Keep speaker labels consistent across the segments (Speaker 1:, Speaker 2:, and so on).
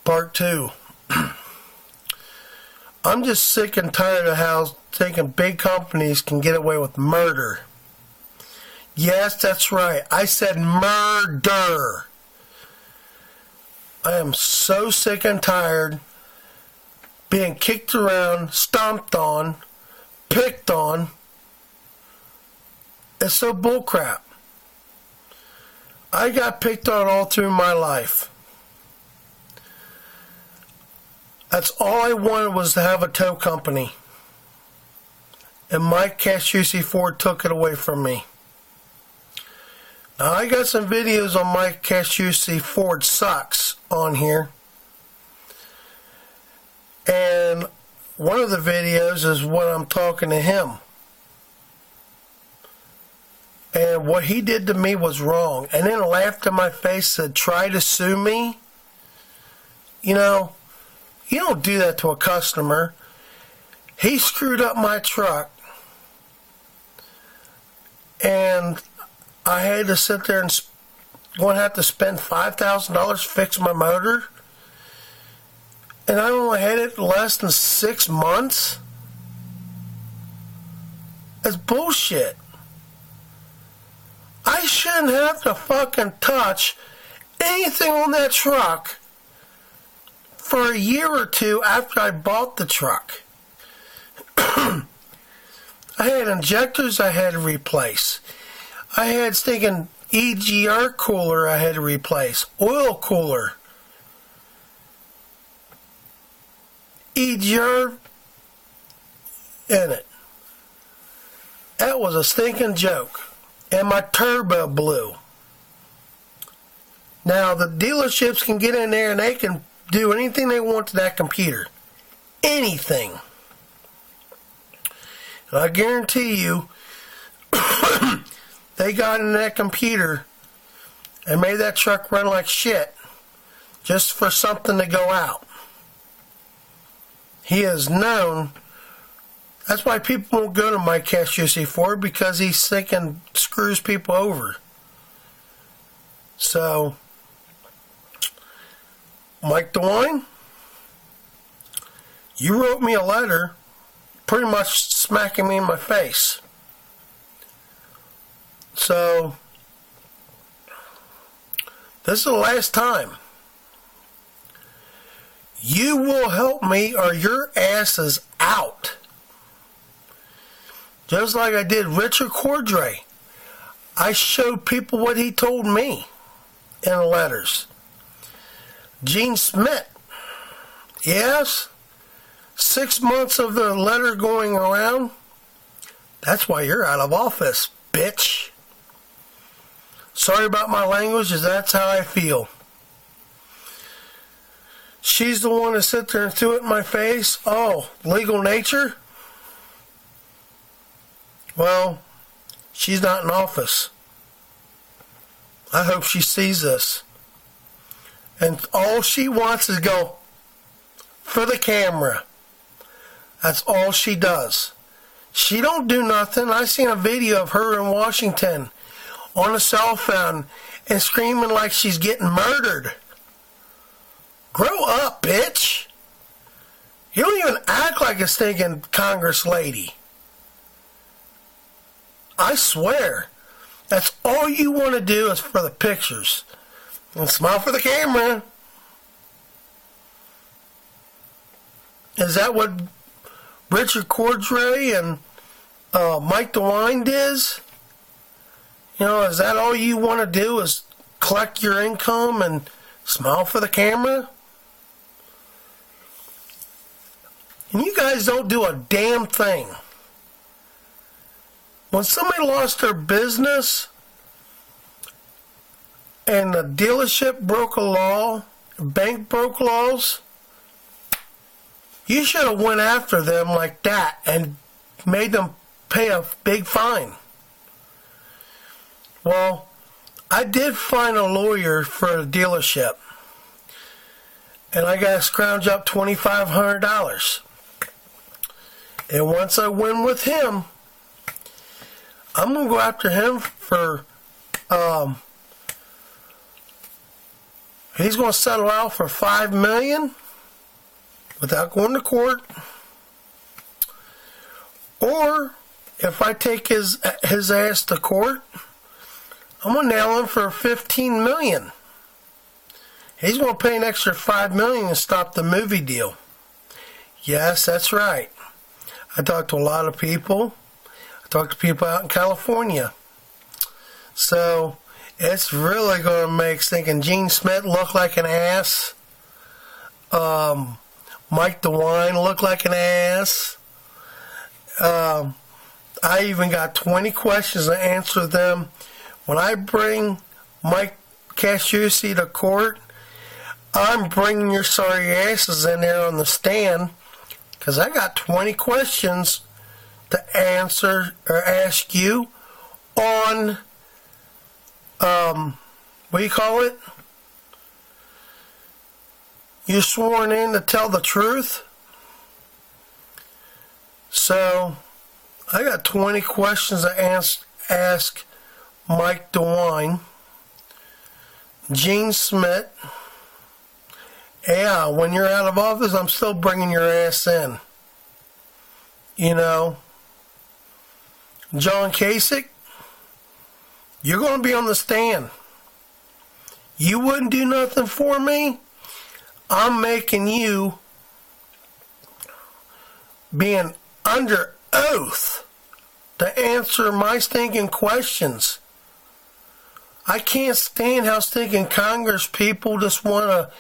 Speaker 1: Part 2. I'm just sick and tired of how thinking big companies can get away with murder. Yes, that's right. I said murder. I am so sick and tired being kicked around, stomped on, picked on. It's so bullcrap. I got picked on all through my life. That's all I wanted, was to have a tow company. And Mike CASTRUCCI Ford took it away from me. Now I got some videos on Mike CASTRUCCI Ford Sucks on here. And one of the videos is when I'm talking to him. And what he did to me was wrong. And then laughed in my face, said, try to sue me? You know, you don't do that to a customer. He screwed up my truck. And I had to sit there and going to have to spend $5,000 to fix my motor. And I only had it less than 6 months. That's bullshit. I shouldn't have to fucking touch anything on that truck for a year or two after I bought the truck. I had injectors I had to replace. I had stinking EGR cooler I had to replace. Oil cooler. EGR in it. That was a stinking joke. And my turbo blew. Now the dealerships can get in there and they can do anything they want to that computer. Anything. And I guarantee you, they got in that computer and made that truck run like shit just for something to go out. He is known. That's why people won't go to Mike CASTRUCCI Ford, because he's sick and screws people over. So, Mike Dewine, you wrote me a letter pretty much smacking me in my face. So, this is the last time. You will help me or your ass is out. Just like I did Richard Cordray. I showed people what he told me in the letters. Schmidt. Yes? 6 months of the letter going around. That's why you're out of office, bitch. Sorry about my language, that's how I feel. She's the one that sit there and threw it in my face. Oh, legal nature? Well, she's not in office. I hope she sees this. And all she wants is go for the camera. That's all she does. She don't do nothing. I seen a video of her in Washington on a cell phone and screaming like she's getting murdered. Grow up, bitch. You don't even act like a stinking Congress lady. I swear. That's all you want to do is for the pictures. And smile for the camera. Is that what Richard Cordray and Mike Dewine does? You know, is that all you want to do is collect your income and smile for the camera? And you guys don't do a damn thing. When somebody lost their business and the dealership broke a law, bank broke laws, you should have went after them like that and made them pay a big fine. Well, I did find a lawyer for a dealership, and I got to scrounge up $2,500. And once I win with him, I'm going to go after him for He's going to settle out for $5 million without going to court. Or if I take his ass to court, I'm going to nail him for $15 million. He's going to pay an extra $5 million to stop the movie deal. Yes, that's right. I talked to a lot of people. I talked to people out in California. So it's really going to make stinking Gene Schmidt look like an ass. Mike Dewine look like an ass. I even got 20 questions to answer them. When I bring Mike Kashtrucci to court, I'm bringing your sorry asses in there on the stand, because I got 20 questions to answer or ask you on, what do you call it? You're sworn in to tell the truth. So, I got 20 questions to ask Mike Dewine, Gene Schmidt. Yeah, when you're out of office, I'm still bringing your ass in. You know, John Kasich, you're going to be on the stand. You wouldn't do nothing for me. I'm making you being under oath to answer my stinking questions. I can't stand how stinking Congress people just want to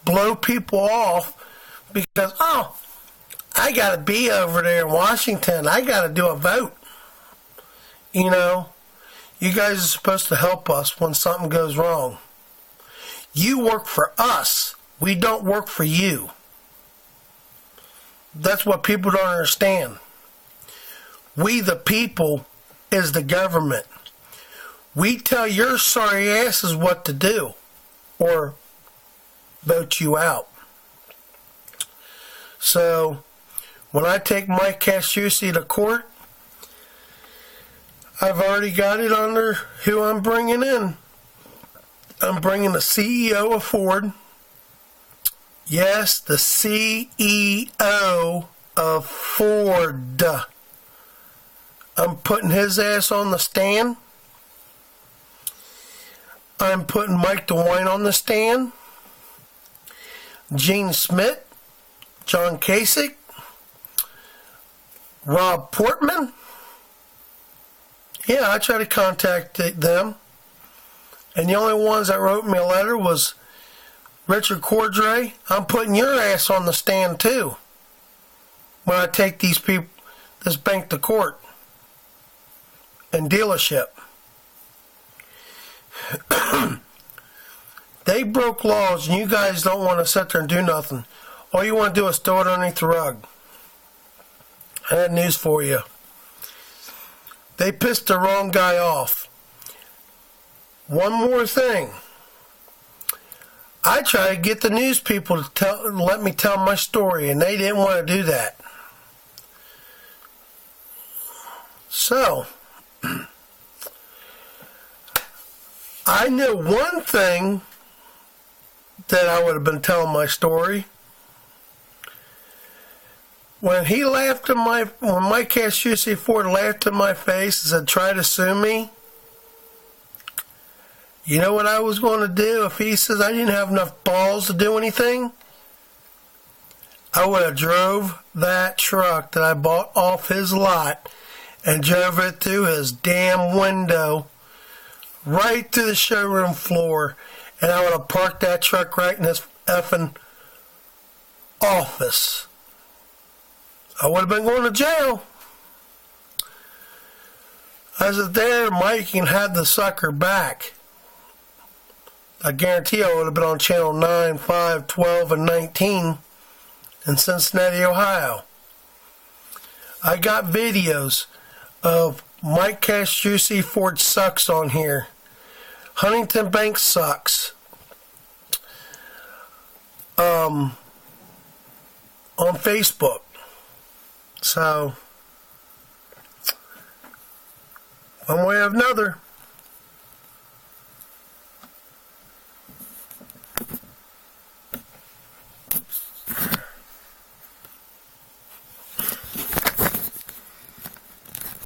Speaker 1: blow people off because, oh, I got to be over there in Washington. I got to do a vote. You know, you guys are supposed to help us when something goes wrong. You work for us. We don't work for you. That's what people don't understand. We the people is the government. We tell your sorry asses what to do or vote you out. So when I take Mike Kashtrucci to court, I've already got it under who I'm bringing in. I'm bringing the CEO of Ford. Yes, the CEO of Ford. I'm putting his ass on the stand. I'm putting Mike Dewine on the stand. Gene Schmidt, John Kasich, Rob Portman. Yeah, I tried to contact them. And the only ones that wrote me a letter was Richard Cordray. I'm putting your ass on the stand too when I take these people, this bank to court and dealership. They broke laws and you guys don't want to sit there and do nothing. All you want to do is throw it underneath the rug. I had news for you. They pissed the wrong guy off. One more thing. I tried to get the news people to let me tell my story, and they didn't want to do that. So, I knew one thing that I would have been telling my story. When he laughed in when Mike Kashtrucci Ford laughed in my face and said, "Try to sue me," you know what I was going to do if he says I didn't have enough balls to do anything? I would have drove that truck that I bought off his lot and drove it through his damn window right to the showroom floor, and I would have parked that truck right in his effing office. I would have been going to jail. I said, there, Mike, you can have the sucker back. I guarantee I would have been on channel 9, 5, 12, and 19 in Cincinnati, Ohio. I got videos of Mike Kashtrucci Ford sucks on here. Huntington Bank sucks. On Facebook. So, one way or another,